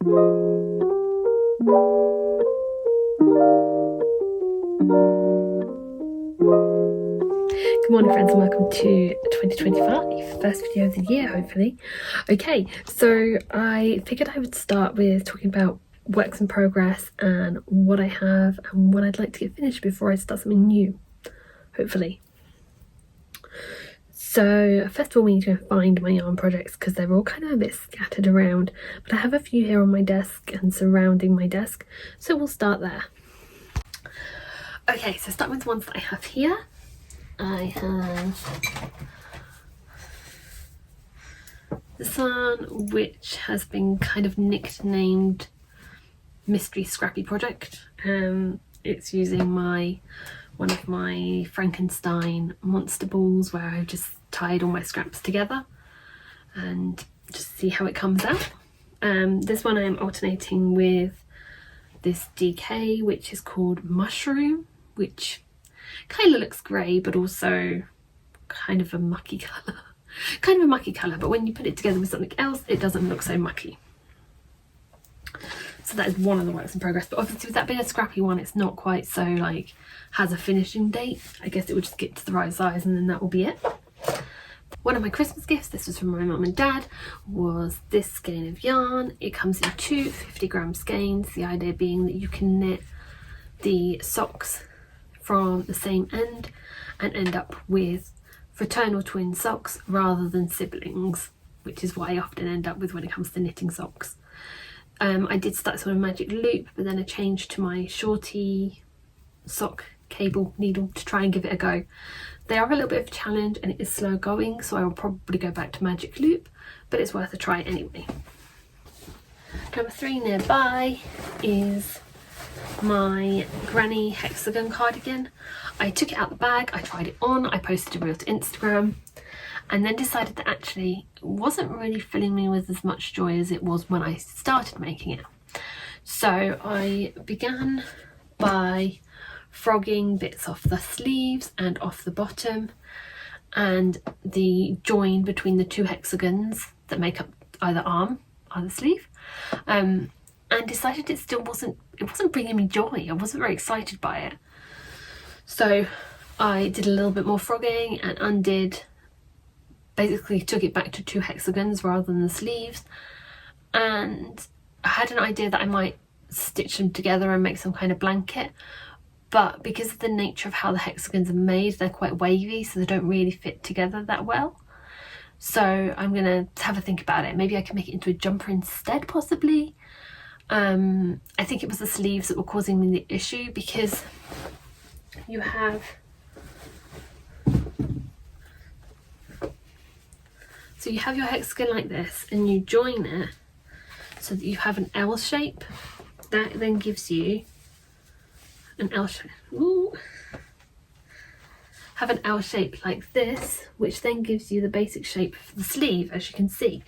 Good morning friends and welcome to 2025, first video of the year hopefully. Okay, so I figured I would start with talking about works in progress and what I have and what I'd like to get finished before I start something new, hopefully. So first of all we need to go find my yarn projects because they're all kind of a bit scattered around, but I have a few here on my desk and surrounding my desk, so we'll start there. Okay, so starting with the ones that I have here. I have this one, which has been kind of nicknamed Mystery Scrappy Project. It's using one of my Frankenstein monster balls where I've just tied all my scraps together and just see how it comes out. This one I'm alternating with this DK, which is called Mushroom, which kind of looks grey but also kind of a mucky colour. But when you put it together with something else it doesn't look so mucky. So that is one of the works in progress, but obviously with that being a scrappy one it's not quite so like has a finishing date. I guess it will just get to the right size and then that will be it. One of my Christmas gifts, this was from my mum and dad, was this skein of yarn. It comes in two 50-gram skeins, the idea being that you can knit the socks from the same end and end up with fraternal twin socks rather than siblings, which is what I often end up with when it comes to knitting socks. I did start this on a magic loop, but then I changed to my shorty sock cable needle to try and give it a go. They are a little bit of a challenge and it is slow going, so I will probably go back to magic loop, but it's worth a try anyway. Number 3 nearby is my granny Hexagon cardigan. I took it out the bag, I tried it on, I posted a reel to Instagram and then decided that actually it wasn't really filling me with as much joy as it was when I started making it. So I began by frogging bits off the sleeves and off the bottom and the join between the two hexagons that make up either arm, either sleeve, and decided it wasn't bringing me joy. I wasn't very excited by it. So I did a little bit more frogging and undid, basically took it back to two hexagons rather than the sleeves, and I had an idea that I might stitch them together and make some kind of blanket, but because of the nature of how the hexagons are made, they're quite wavy, so they don't really fit together that well. So I'm gonna have a think about it. Maybe I can make it into a jumper instead, possibly. I think it was the sleeves that were causing me the issue, because you have your hexagon like this and you join it so that you have an L shape. That then gives you an L shape. Ooh. Have an L shape like this, which then gives you the basic shape for the sleeve, as you can see.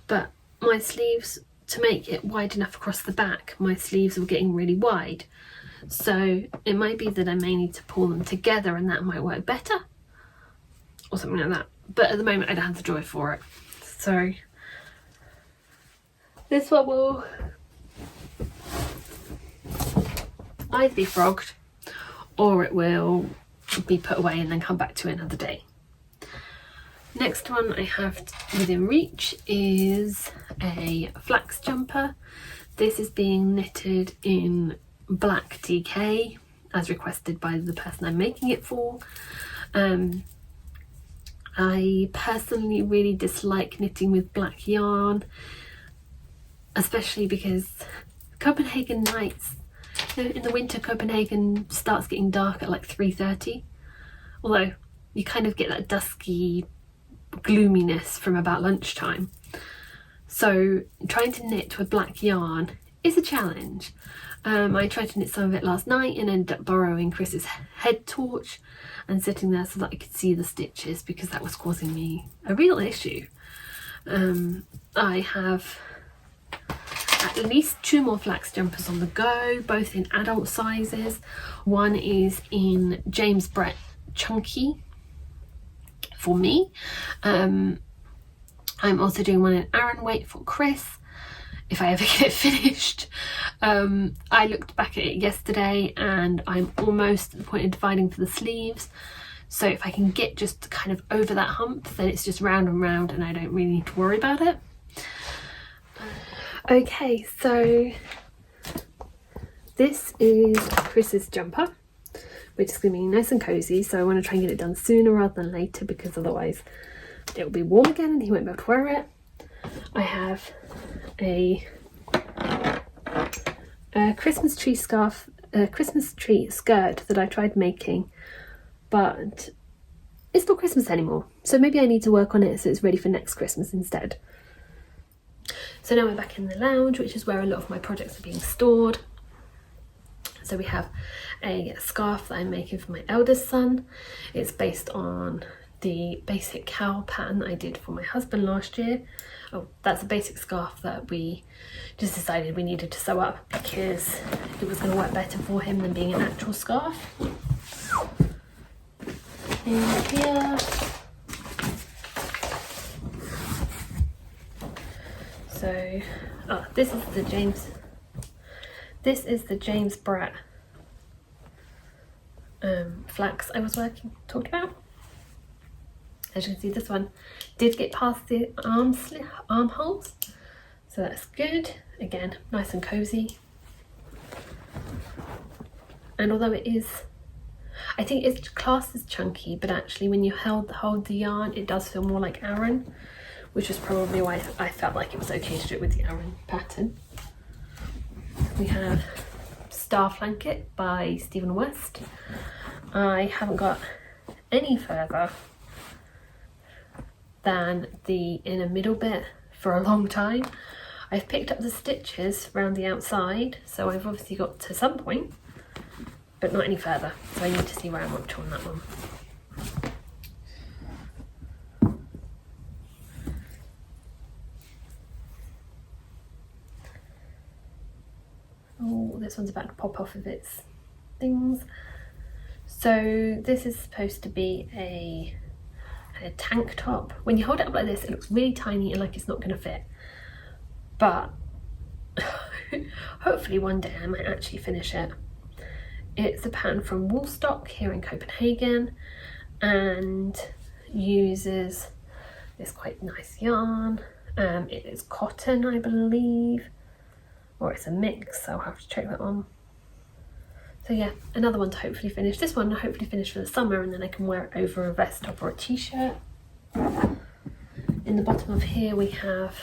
But my sleeves, to make it wide enough across the back, my sleeves were getting really wide. So it might be that I may need to pull them together and that might work better, or something like that. But at the moment I don't have the joy for it. So this one will either be frogged or it will be put away and then come back to it another day. Next one I have within reach is a flax jumper. This is being knitted in black DK as requested by the person I'm making it for. I personally really dislike knitting with black yarn, especially because Copenhagen nights, in the winter Copenhagen starts getting dark at like 3:30, although you kind of get that dusky gloominess from about lunchtime. So trying to knit with black yarn is a challenge. I tried to knit some of it last night and ended up borrowing Chris's head torch and sitting there so that I could see the stitches, because that was causing me a real issue. I have at least 2 more flax jumpers on the go, both in adult sizes. One is in James Brett Chunky for me. I'm also doing one in Aran weight for Chris. if I ever get it finished. I looked back at it yesterday and I'm almost at the point of dividing for the sleeves. So if I can get just kind of over that hump, then it's just round and round and I don't really need to worry about it. Okay, so this is Chris's jumper, which is going to be nice and cozy. So I want to try and get it done sooner rather than later, because otherwise it'll be warm again and he won't be able to wear it. I have a Christmas tree scarf, a Christmas tree skirt that I tried making, but it's not Christmas anymore. So maybe I need to work on it so it's ready for next Christmas instead. So now we're back in the lounge, which is where a lot of my projects are being stored. So we have a scarf that I'm making for my eldest son. It's based on the basic cowl pattern that I did for my husband last year. Oh, that's a basic scarf that we just decided we needed to sew up because it was going to work better for him than being an actual scarf. And here, so this is the James Bratt flax I was talking about. As you can see, this one did get past the armholes, so that's good. Again, nice and cozy. And although it is, I think it's classed as chunky, but actually when you hold the yarn, it does feel more like Aran, which is probably why I felt like it was okay to do it with the Aran pattern. We have Starflanket by Stephen West. I haven't got any further than the inner middle bit for a long time. I've picked up the stitches around the outside, so I've obviously got to some point, but not any further. So I need to see where I'm up to on that one. Oh, this one's about to pop off of its things. So this is supposed to be a tank top. When you hold it up like this, it looks really tiny and like it's not going to fit. But hopefully one day I might actually finish it. It's a pattern from Woolstock here in Copenhagen and uses this quite nice yarn. It is cotton, I believe, or it's a mix, so I'll have to check that one. So yeah, another one to hopefully finish. This one I'll hopefully finish for the summer and then I can wear it over a vest top or a t-shirt. In the bottom of here we have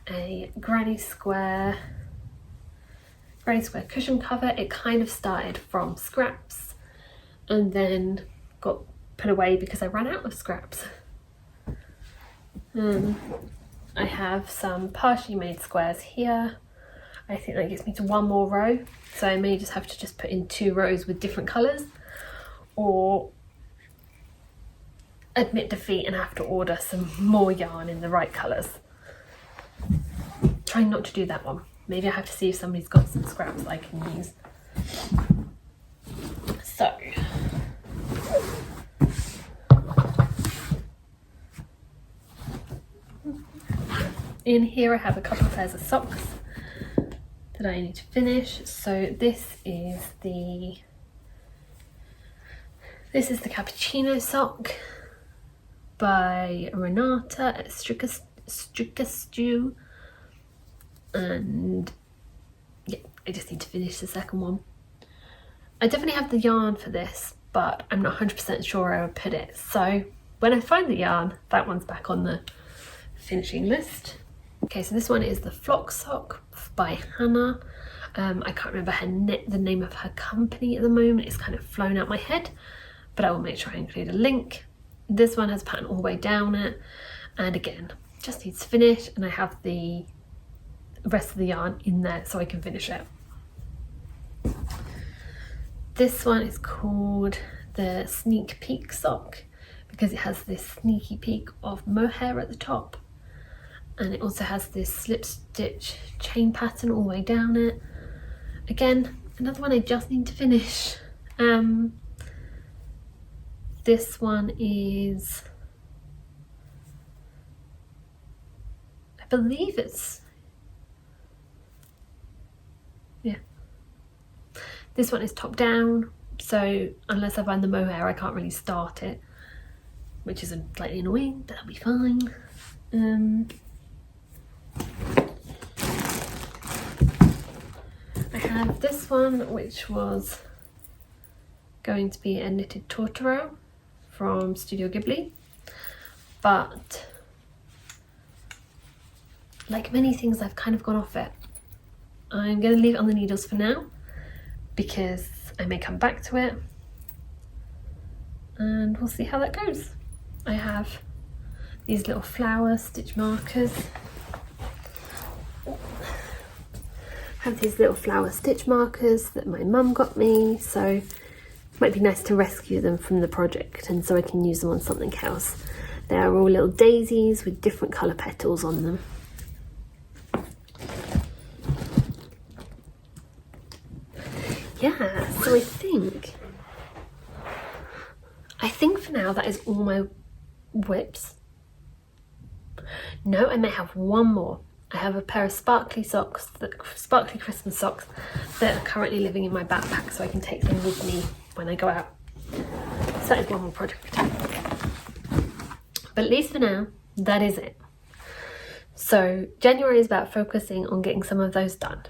a granny square cushion cover. It kind of started from scraps and then got put away because I ran out of scraps. I have some partially made squares here. I think that gets me to one more row, so I may just have to just put in 2 rows with different colours, or admit defeat and have to order some more yarn in the right colours. Trying not to do that one. Maybe I have to see if somebody's got some scraps I can use. So in here I have a couple of pairs of socks that I need to finish. So this is the cappuccino sock by Renata at Strickastew, and yeah, I just need to finish the second one. I definitely have the yarn for this, but I'm not 100% sure where I would put it, so when I find the yarn, that one's back on the finishing list. Okay, so this one is the Flock Sock by Hannah. I can't remember the name of her company at the moment. It's kind of flown out my head, but I will make sure I include a link. This one has a pattern all the way down it, and again, just needs to finish, and I have the rest of the yarn in there so I can finish it. This one is called the Sneak Peek Sock because it has this sneaky peek of mohair at the top. And it also has this slip stitch chain pattern all the way down it. Again, another one I just need to finish. This one is, I believe it's Yeah. This one is top down, so unless I find the mohair I can't really start it, which is slightly annoying, but that'll be fine. I have this one, which was going to be a knitted Totoro from Studio Ghibli, but like many things I've kind of gone off it. I'm going to leave it on the needles for now because I may come back to it and we'll see how that goes. I have these little flower stitch markers. That my mum got me, so it might be nice to rescue them from the project and so I can use them on something else. They are all little daisies with different colour petals on them. Yeah, so I think for now that is all my whips. No, I may have one more. I have a pair of sparkly Christmas socks that are currently living in my backpack so I can take them with me when I go out. So that is one more project. But at least for now, that is it. So January is about focusing on getting some of those done.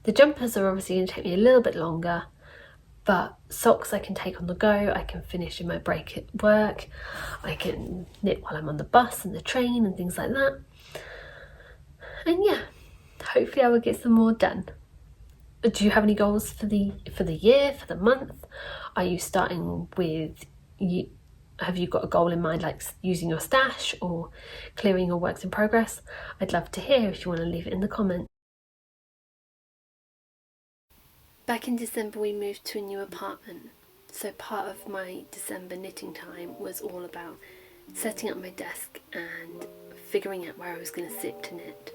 The jumpers are obviously going to take me a little bit longer, but socks I can take on the go, I can finish in my break at work, I can knit while I'm on the bus and the train and things like that. And yeah, hopefully I will get some more done. Do you have any goals for the year, for the month? Are you starting with, have you got a goal in mind, like using your stash or clearing your works in progress? I'd love to hear if you want to leave it in the comments. Back in December we moved to a new apartment, so part of my December knitting time was all about setting up my desk and figuring out where I was going to sit to knit.